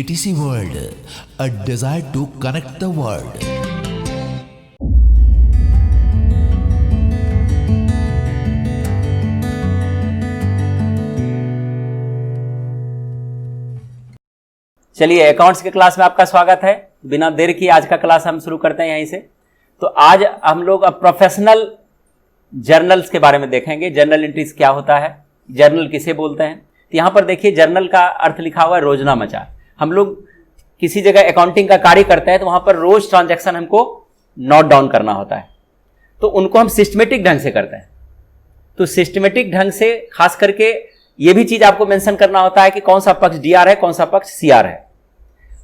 ATC World, a desire to connect the world. चलिए, accounts के class में आपका स्वागत है। बिना देर किए आज का क्लास हम शुरू करते हैं यहीं से। तो आज हम लोग अब प्रोफेशनल जर्नल्स के बारे में देखेंगे। जर्नल एंट्रीज क्या होता है, जर्नल किसे बोलते हैं। तो यहाँ पर देखिए, जर्नल का अर्थ लिखा हुआ है रोजनामचा। हम लोग किसी जगह अकाउंटिंग का कार्य करते हैं तो वहाँ पर रोज ट्रांजैक्शन हमको नोट डाउन करना होता है, तो उनको हम सिस्टमेटिक ढंग से करते हैं। तो सिस्टमेटिक ढंग से खास करके ये भी चीज आपको मेंशन करना होता है कि कौन सा पक्ष डीआर है, कौन सा पक्ष सीआर है।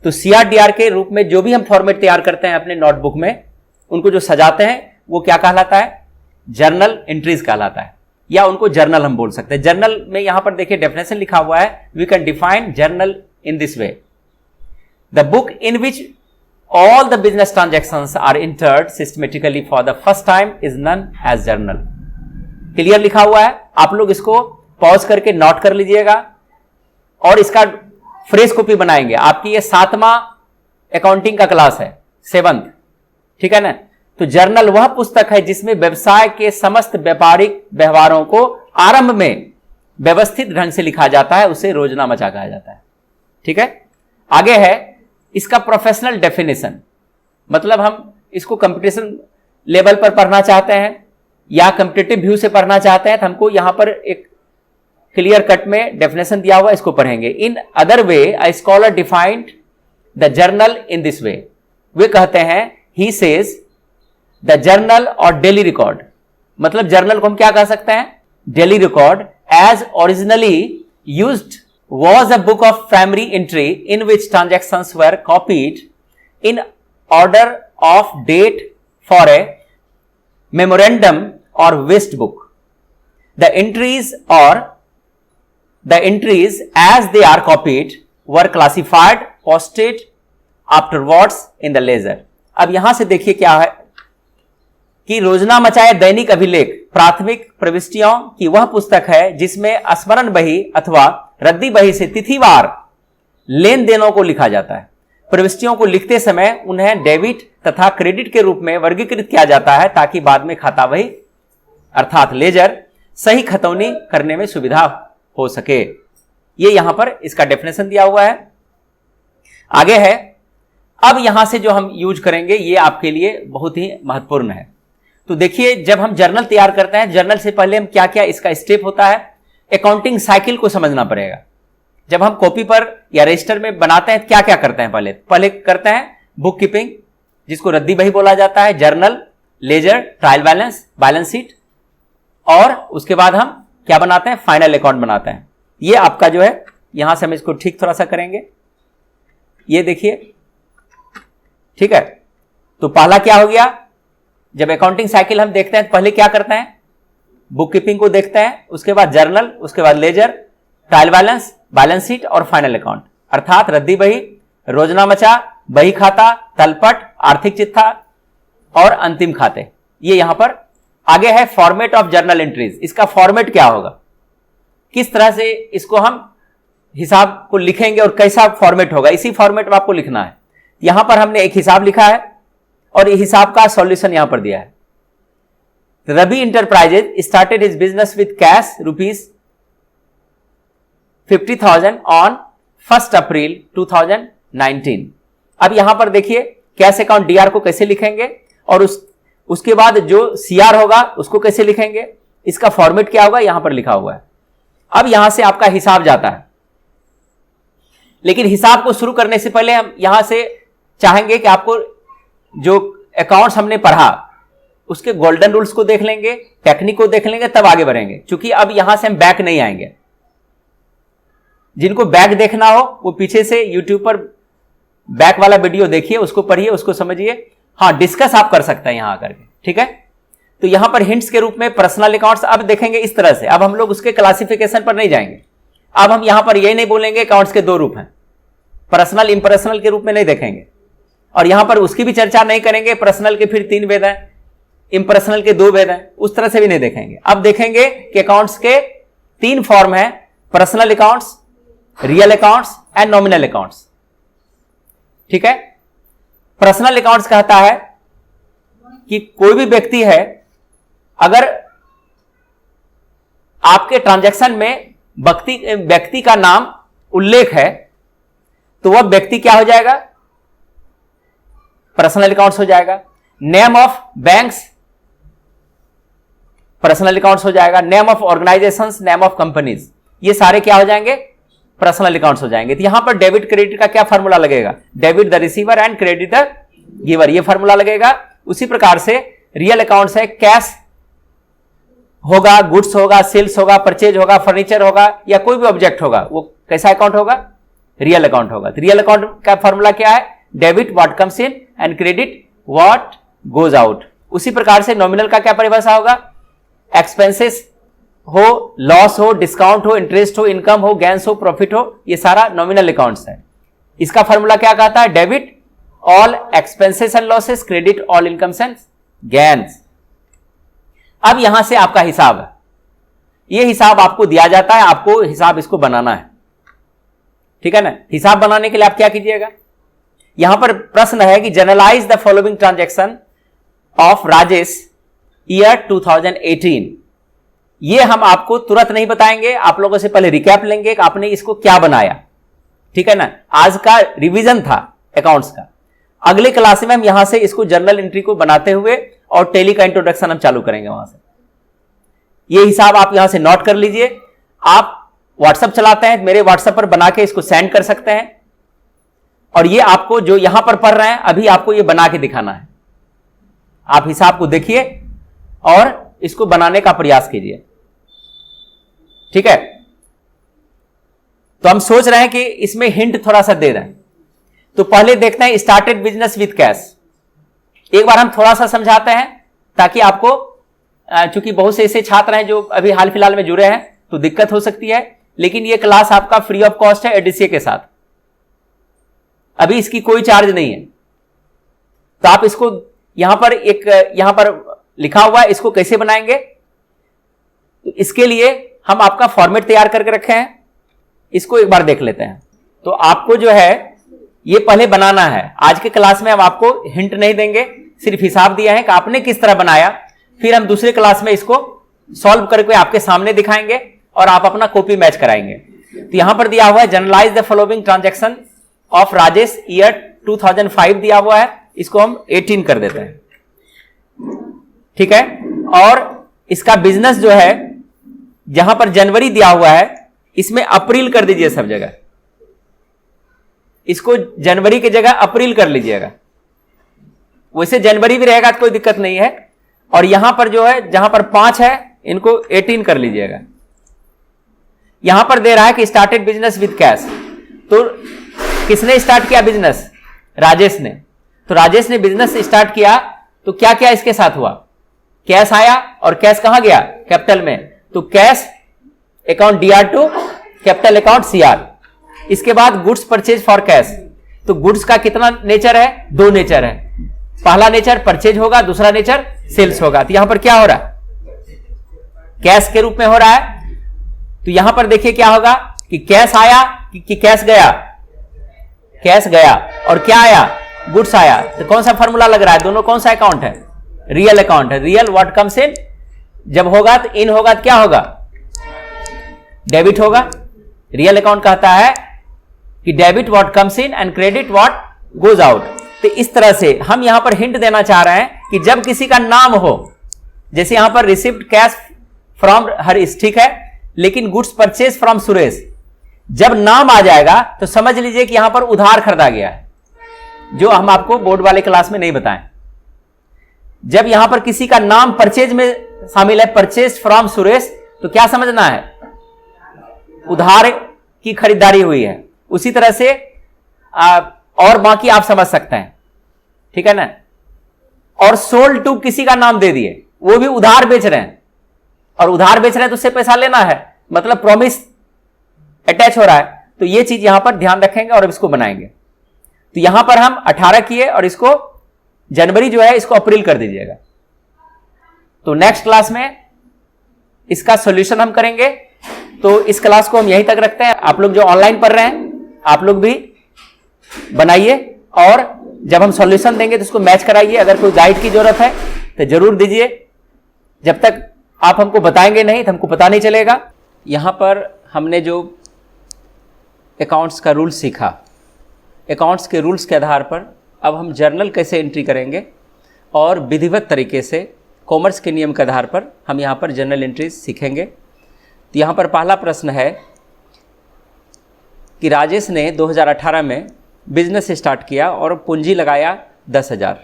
तो सीआर डीआर के रूप में जो भी हम फॉर्मेट तैयार करते हैं अपने नोटबुक में, उनको जो सजाते हैं वो क्या कहलाता है, जर्नल एंट्रीज कहलाता है, या उनको जर्नल हम बोल सकते हैं। जर्नल में यहां पर देखिए डेफिनेशन लिखा हुआ है, we can define journal in this way, the book in which all the business transactions are entered systematically for the first time is known as journal। Clear लिखा हुआ है, आप लोग इसको पॉज करके नोट कर लीजिएगा और इसका फ्रेश कॉपी बनाएंगे। आपकी ये 7वां अकाउंटिंग का क्लास है, 7th, ठीक है ना। तो जर्नल वह पुस्तक है जिसमें व्यवसाय के समस्त व्यापारिक व्यवहारों को आरंभ में व्यवस्थित ढंग से लिखा जाता है, उसे रोजनामचा कहा जाता है। ठीक है, आगे है इसका प्रोफेशनल डेफिनेशन। मतलब हम इसको कंपटीशन लेवल पर पढ़ना चाहते हैं या कॉम्पिटिटिव व्यू से पढ़ना चाहते हैं, तो हमको यहां पर एक क्लियर कट में डेफिनेशन दिया हुआ, इसको पढ़ेंगे। In other way a scholar defined the journal in this way. वे कहते हैं, ही सेज द जर्नल और डेली रिकॉर्ड। मतलब जर्नल को हम क्या कह सकते हैं, daily record as originally used was a book of primary entry in which transactions were copied in order of date for a memorandum or waste book. The entries as they are copied were classified, posted afterwards in the ledger। अब यहां से देखिए क्या है कि रोजनामचा या दैनिक अभिलेख प्राथमिक प्रविष्टियों की वह पुस्तक है जिसमें स्मरण बही अथवा रद्दी बही से तिथिवार लेन देनों को लिखा जाता है। प्रविष्टियों को लिखते समय उन्हें डेबिट तथा क्रेडिट के रूप में वर्गीकृत किया जाता है ताकि बाद में खाता बही अर्थात लेजर सही खतौनी करने में सुविधा हो सके। ये यहां पर इसका डेफिनेशन दिया हुआ है। आगे है, अब यहां से जो हम यूज करेंगे ये आपके लिए बहुत ही महत्वपूर्ण है। तो देखिए, जब हम जर्नल तैयार करते हैं, जर्नल से पहले हम क्या क्या इसका स्टेप होता है, अकाउंटिंग साइकिल को समझना पड़ेगा। जब हम कॉपी पर या रजिस्टर में बनाते हैं क्या क्या करते हैं, पहले करते हैं बुक कीपिंग, जिसको रद्दी बही बोला जाता है, journal, ledger, trial balance, balance sheet, और उसके बाद हम क्या बनाते हैं, फाइनल अकाउंट बनाते हैं। ये आपका जो है, यहां से हम इसको ठीक थोड़ा सा करेंगे। ये देखिए, ठीक है। तो पहला क्या हो गया, जब अकाउंटिंग साइकिल हम देखते हैं तो पहले क्या करते हैं, बुक कीपिंग को देखते हैं, उसके बाद जर्नल, उसके बाद ledger, trial balance, balance sheet और फाइनल अकाउंट, अर्थात रद्दी बही, रोजनामचा, बही खाता, तलपट, आर्थिक चिट्ठा और अंतिम खाते। ये यहां पर आगे है फॉर्मेट ऑफ जर्नल एंट्रीज। इसका फॉर्मेट क्या होगा, किस तरह से इसको हम हिसाब को लिखेंगे और कैसा फॉर्मेट होगा, इसी फॉर्मेट में आपको लिखना है। यहां पर हमने एक हिसाब लिखा है और ये हिसाब का सॉल्यूशन यहां पर दिया है। Ravi enterprises started his business with cash ₹50,000 on 1 April 2019। अब यहां पर देखिए कैश अकाउंट डीआर को कैसे लिखेंगे और उसके बाद जो सीआर होगा उसको कैसे लिखेंगे, इसका फॉर्मेट क्या होगा यहां पर लिखा हुआ है। अब यहां से आपका हिसाब जाता है, लेकिन हिसाब को शुरू करने से पहले हम यहां से चाहेंगे कि आपको जो अकाउंट्स हमने पढ़ा उसके गोल्डन रूल्स को देख लेंगे, टेक्निक को देख लेंगे, तब आगे बढ़ेंगे। क्योंकि अब यहां से हम बैक नहीं आएंगे। जिनको बैक देखना हो वो पीछे से यूट्यूब पर बैक वाला वीडियो देखिए, उसको पढ़िए, उसको समझिए। हाँ, डिस्कस आप कर सकते हैं यहां आकर के, ठीक है। तो यहां पर हिंट्स के रूप में पर्सनल अकाउंट्स अब देखेंगे इस तरह से। अब हम लोग उसके क्लासिफिकेशन पर नहीं जाएंगे। अब हम यहां पर यही नहीं बोलेंगे अकाउंट्स के 2 रूप हैं, पर्सनल इम्पर्सनल के रूप में नहीं देखेंगे, और यहां पर उसकी भी चर्चा नहीं करेंगे। पर्सनल के फिर 3 भेद हैं, इम्पर्सनल के 2 भेद हैं, उस तरह से भी नहीं देखेंगे। अब देखेंगे कि अकाउंट्स के 3 फॉर्म हैं, personal accounts, real accounts and nominal accounts. ठीक है। पर्सनल अकाउंट्स कहता है कि कोई भी व्यक्ति है, अगर आपके ट्रांजैक्शन में व्यक्ति का नाम उल्लेख है तो वह व्यक्ति क्या हो जाएगा, पर्सनल अकाउंट्स हो जाएगा। Name of banks personal accounts हो जाएगा। Name of organisations, name of companies, ये सारे क्या हो जाएंगे, पर्सनल अकाउंट्स हो जाएंगे। तो यहां पर डेबिट क्रेडिट का क्या फॉर्मूला लगेगा, debit the receiver and credit the giver, ये फॉर्मूला लगेगा। उसी प्रकार से रियल अकाउंट्स है, कैश होगा, गुड्स होगा, सेल्स होगा, परचेज होगा, फर्नीचर होगा, या कोई भी ऑब्जेक्ट होगा, वो कैसा अकाउंट होगा, रियल अकाउंट होगा। तो रियल अकाउंट का फॉर्मूला क्या है, debit what comes in and credit what goes out. उसी प्रकार से नॉमिनल का क्या परिभाषा होगा, एक्सपेंसेस हो, लॉस हो, डिस्काउंट हो, इंटरेस्ट हो, इनकम हो, गेन्स हो, प्रॉफिट हो, ये सारा नॉमिनल अकाउंट्स है। इसका फॉर्मूला क्या कहता है, debit all expenses and losses, credit all incomes and gains. अब यहां से आपका हिसाब है, यह हिसाब आपको दिया जाता है, आपको हिसाब इसको बनाना है, ठीक है ना। हिसाब बनाने के लिए आप क्या कीजिएगा, यहां पर प्रश्न है कि journalise the following transaction of Rajesh year 2018। ये हम आपको तुरंत नहीं बताएंगे, आप लोगों से पहले रिकैप लेंगे कि आपने इसको क्या बनाया, ठीक है ना। आज का रिवीजन था अकाउंट्स का, अगले क्लास में हम यहां से इसको जर्नल एंट्री को बनाते हुए और टैली का इंट्रोडक्शन हम चालू करेंगे वहां से। ये हिसाब आप यहां से नोट कर लीजिए। आप व्हाट्सएप चलाते हैं, मेरे व्हाट्सएप पर बना के इसको सेंड कर सकते हैं, और ये आपको जो यहां पर पढ़ रहे हैं अभी आपको ये बना के दिखाना है। आप हिसाब को देखिए और इसको बनाने का प्रयास कीजिए, ठीक है। तो हम सोच रहे हैं कि इसमें हिंट थोड़ा सा दे रहे हैं। तो पहले देखते हैं स्टार्टेड बिजनेस विथ कैश। एक बार हम थोड़ा सा समझाते हैं ताकि आपको, चूंकि बहुत से ऐसे छात्र हैं जो अभी हाल फिलहाल में जुड़े हैं तो दिक्कत हो सकती है, लेकिन यह क्लास आपका फ्री ऑफ कॉस्ट है एडीसीए के साथ, अभी इसकी कोई चार्ज नहीं है। तो आप इसको यहां पर लिखा हुआ है, इसको कैसे बनाएंगे, तो इसके लिए हम आपका फॉर्मेट तैयार करके रखे हैं, इसको एक बार देख लेते हैं। तो आपको जो है ये पहले बनाना है। आज के क्लास में हम आपको हिंट नहीं देंगे, सिर्फ हिसाब दिया है कि आपने किस तरह बनाया, फिर हम दूसरे क्लास में इसको सॉल्व करके आपके सामने दिखाएंगे और आप अपना कॉपी मैच कराएंगे। तो यहां पर दिया हुआ है journalise the following transaction of Rajesh year 2005 दिया हुआ है, इसको हम 18 कर देते हैं, ठीक है। और इसका बिजनेस जो है, जहां पर जनवरी दिया हुआ है इसमें अप्रैल कर दीजिए सब जगह, इसको जनवरी की जगह अप्रैल कर लीजिएगा। वैसे जनवरी भी रहेगा तो कोई दिक्कत नहीं है। और यहां पर जो है, जहां पर 5 है इनको 18 कर लीजिएगा। यहां पर दे रहा है कि स्टार्टेड बिजनेस विद कैश। तो किसने स्टार्ट किया बिजनेस, राजेश ने। तो राजेश ने बिजनेस स्टार्ट किया तो क्या क्या इसके साथ हुआ, कैश आया, और कैश कहां गया, कैपिटल में। तो cash account DR to capital account CR. इसके बाद गुड्स परचेज फॉर कैश। तो गुड्स का कितना नेचर है, 2 नेचर है। पहला नेचर परचेज होगा, दूसरा नेचर सेल्स होगा। तो यहां पर क्या हो रहा है, कैश के रूप में हो रहा है। तो यहां पर देखिए क्या होगा कि कैश आया कि कैश गया, कैश गया, और क्या आया, गुड्स आया। तो कौन सा फॉर्मूला लग रहा है, दोनों कौन सा अकाउंट है, रियल अकाउंट है। रियल व्हाट कम्स इन, जब होगा तो इन होगा तो क्या होगा, डेबिट होगा। रियल अकाउंट कहता है कि debit what comes in and credit what goes out. तो इस तरह से हम यहां पर हिंट देना चाह रहे हैं कि जब किसी का नाम हो, जैसे यहां पर रिसिव्ड कैश फ्रॉम हरीश, ठीक है, लेकिन गुड्स परचेज फ्रॉम सुरेश, जब नाम आ जाएगा तो समझ लीजिए कि यहां पर उधार खरीदा गया है, जो हम आपको बोर्ड वाले क्लास में नहीं बताएं। जब यहां पर किसी का नाम परचेज में शामिल है, परचेज फ्रॉम सुरेश, तो क्या समझना है, उधार की खरीदारी हुई है। उसी तरह से और बाकी आप समझ सकते हैं, ठीक है ना। और सोल्ड टू किसी का नाम दे दिए, वो भी उधार बेच रहे हैं, और उधार बेच रहे हैं तो उससे पैसा लेना है, मतलब प्रॉमिस अटैच हो रहा है। तो ये चीज यहां पर ध्यान रखेंगे और अब इसको बनाएंगे। तो यहां पर हम 18 किए और इसको जनवरी जो है इसको अप्रैल कर दीजिएगा। तो नेक्स्ट क्लास में इसका सॉल्यूशन हम करेंगे। तो इस क्लास को हम यहीं तक रखते हैं। आप लोग जो ऑनलाइन पढ़ रहे हैं आप लोग भी बनाइए और जब हम सॉल्यूशन देंगे तो उसको मैच कराइए। अगर कोई गाइड की जरूरत है तो जरूर दीजिए। जब तक आप हमको बताएंगे नहीं तो हमको पता नहीं चलेगा। यहाँ पर हमने जो अकाउंट्स का रूल सीखा, अकाउंट्स के रूल्स के आधार पर अब हम जर्नल कैसे एंट्री करेंगे और विधिवत तरीके से कॉमर्स के नियम के आधार पर हम यहाँ पर जर्नल एंट्रीज सीखेंगे। तो यहाँ पर पहला प्रश्न है कि राजेश ने 2018 में बिजनेस स्टार्ट किया और पूंजी लगाया 10,000।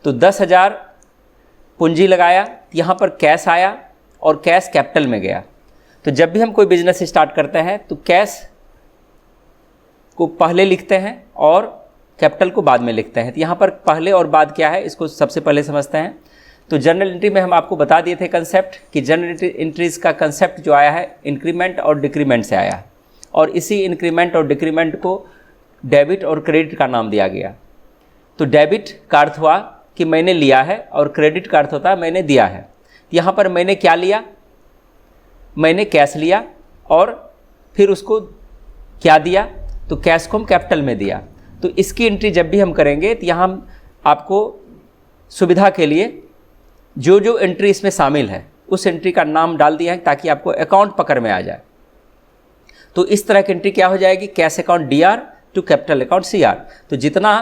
तो 10,000 पूंजी लगाया, यहाँ पर कैश आया और कैश कैपिटल में गया। तो जब भी हम कोई बिजनेस स्टार्ट करते हैं तो कैश को पहले लिखते हैं और कैपिटल को बाद में लिखते हैं। तो यहाँ पर पहले और बाद क्या है इसको सबसे पहले समझते हैं। तो जर्नल एंट्री में हम आपको बता दिए थे कंसेप्ट कि जर्नल एंट्रीज का कंसेप्ट जो आया है इंक्रीमेंट और डिक्रीमेंट से आया है, और इसी इंक्रीमेंट और डिक्रीमेंट को डेबिट और क्रेडिट का नाम दिया गया। तो डेबिट का अर्थ हुआ कि मैंने लिया है और क्रेडिट का अर्थ होता है मैंने दिया है। यहाँ पर मैंने क्या लिया, मैंने कैश लिया और फिर उसको क्या दिया, तो कैश को हम कैपिटल में दिया। तो इसकी एंट्री जब भी हम करेंगे तो यहाँ हम आपको सुविधा के लिए जो जो एंट्री इसमें शामिल है उस एंट्री का नाम डाल दिया है ताकि आपको अकाउंट पकड़ में आ जाए। तो इस तरह की एंट्री क्या हो जाएगी, cash account DR to capital account CR। तो जितना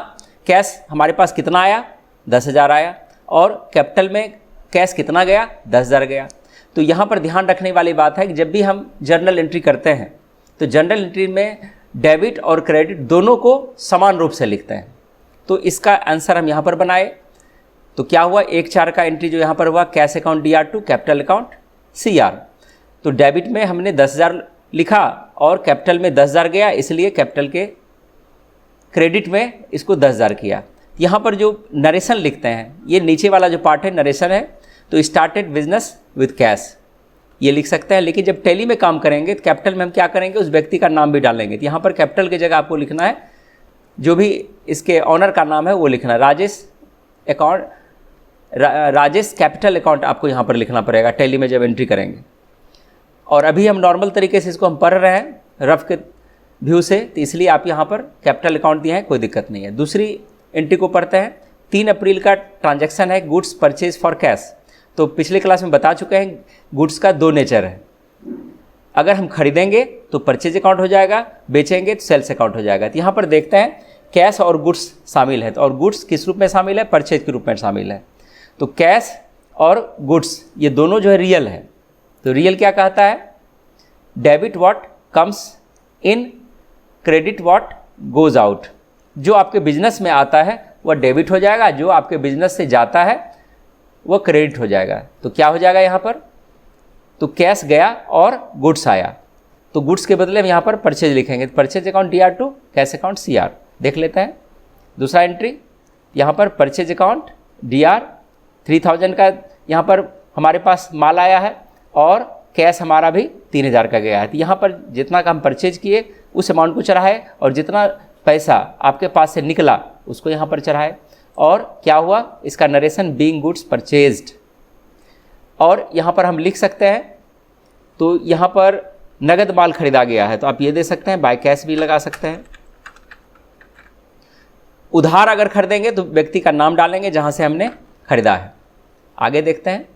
कैश हमारे पास कितना आया 10,000 आया और कैपिटल में कैश कितना गया 10,000 गया। तो यहाँ पर ध्यान रखने वाली बात है कि जब भी हम जर्नल एंट्री करते हैं तो जर्नल एंट्री में डेबिट और क्रेडिट दोनों को समान रूप से लिखते हैं। तो इसका आंसर हम यहाँ पर बनाए तो क्या हुआ, 1/4 का एंट्री जो यहाँ पर हुआ cash account DR to capital account CR। तो डेबिट में हमने 10,000 लिखा और कैपिटल में 10,000 गया, इसलिए कैपिटल के क्रेडिट में इसको 10,000 किया। यहाँ पर जो नरेशन लिखते हैं ये नीचे वाला जो पार्ट है नरेशन है। तो स्टार्टेड बिजनेस विद कैश ये लिख सकते हैं, लेकिन जब टैली में काम करेंगे तो कैपिटल में हम क्या करेंगे उस व्यक्ति का नाम भी डालेंगे। तो यहाँ पर कैपिटल की जगह आपको लिखना है जो भी इसके ऑनर का नाम है वो लिखना है। राजेश कैपिटल अकाउंट आपको यहाँ पर लिखना पड़ेगा टैली में जब एंट्री करेंगे। और अभी हम नॉर्मल तरीके से इसको हम पढ़ रहे हैं रफ के व्यू से, तो इसलिए आप यहाँ पर कैपिटल अकाउंट दिए हैं, कोई दिक्कत नहीं है। दूसरी एंट्री को पढ़ते हैं। 3 अप्रैल का ट्रांजैक्शन है गुड्स परचेज फॉर कैश। तो पिछले क्लास में बता चुके हैं गुड्स का 2 नेचर है। अगर हम खरीदेंगे तो परचेज अकाउंट हो जाएगा, बेचेंगे तो सेल्स अकाउंट हो जाएगा। तो यहाँ पर देखते हैं कैश और गुड्स शामिल है, तो और गुड्स किस रूप में शामिल है, परचेज के रूप में शामिल है। तो कैश और गुड्स ये दोनों जो है रियल है। तो रियल क्या कहता है, debit what comes in, credit what goes out. जो आपके बिजनेस में आता है वह डेबिट हो जाएगा, जो आपके बिजनेस से जाता है वह क्रेडिट हो जाएगा। तो क्या हो जाएगा यहाँ पर, तो कैश गया और गुड्स आया, तो गुड्स के बदले हम यहाँ पर परचेज लिखेंगे। तो purchase account DR to cash account CR देख लेते हैं। दूसरा एंट्री यहाँ पर परचेज अकाउंट DR 3,000 का यहाँ पर हमारे पास माल आया है और कैश हमारा भी 3,000 का गया है। तो यहाँ पर जितना का हम परचेज किए उस अमाउंट को चढ़ाए और जितना पैसा आपके पास से निकला उसको यहाँ पर चढ़ाए। और क्या हुआ, इसका नरेशन बीइंग गुड्स परचेज्ड। और यहाँ पर हम लिख सकते हैं, तो यहाँ पर नगद माल खरीदा गया है तो आप ये दे सकते हैं, बाय कैश भी लगा सकते हैं। उधार अगर खरीदेंगे तो व्यक्ति का नाम डालेंगे जहाँ से हमने खरीदा है। आगे देखते हैं,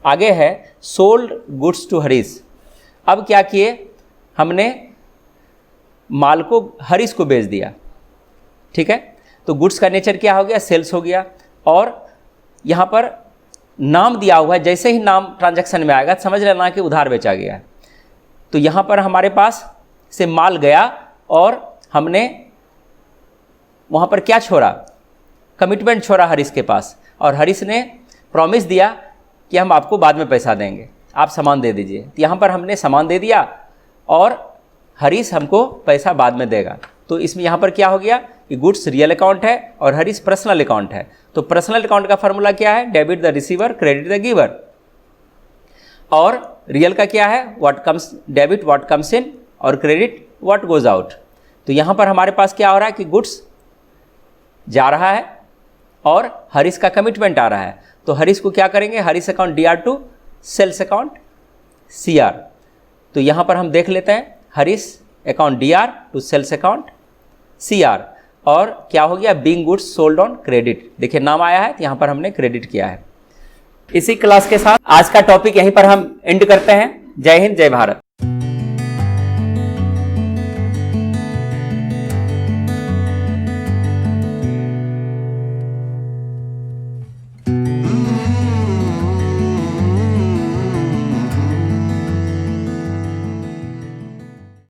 आगे है सोल्ड गुड्स टू हरीश। अब क्या किए, हमने माल को हरीश को बेच दिया, ठीक है। तो गुड्स का नेचर क्या हो गया, सेल्स हो गया। और यहाँ पर नाम दिया हुआ है, जैसे ही नाम ट्रांजैक्शन में आएगा समझ लेना कि उधार बेचा गया है। तो यहाँ पर हमारे पास से माल गया और हमने वहाँ पर क्या छोड़ा, कमिटमेंट छोड़ा हरीश के पास, और हरीश ने प्रॉमिस दिया कि हम आपको बाद में पैसा देंगे, आप सामान दे दीजिए। तो यहाँ पर हमने सामान दे दिया और हरीश हमको पैसा बाद में देगा। तो इसमें यहाँ पर क्या हो गया कि गुड्स रियल अकाउंट है और हरीश पर्सनल अकाउंट है। तो पर्सनल अकाउंट का फॉर्मूला क्या है, debit the receiver credit the giver. और रियल का क्या है, what comes, debit what comes in और क्रेडिट व्हाट गोज आउट। तो यहाँ पर हमारे पास क्या हो रहा है कि गुड्स जा रहा है और हरीश का कमिटमेंट आ रहा है। तो हरीश को क्या करेंगे, Harish account DR to sales account CR। तो यहाँ पर हम देख लेते हैं, Harish account DR to sales account CR। और क्या हो गया, being goods sold on credit. देखिए नाम आया है तो यहाँ पर हमने क्रेडिट किया है। इसी क्लास के साथ आज का टॉपिक यहीं पर हम एंड करते हैं। जय हिंद, जय भारत।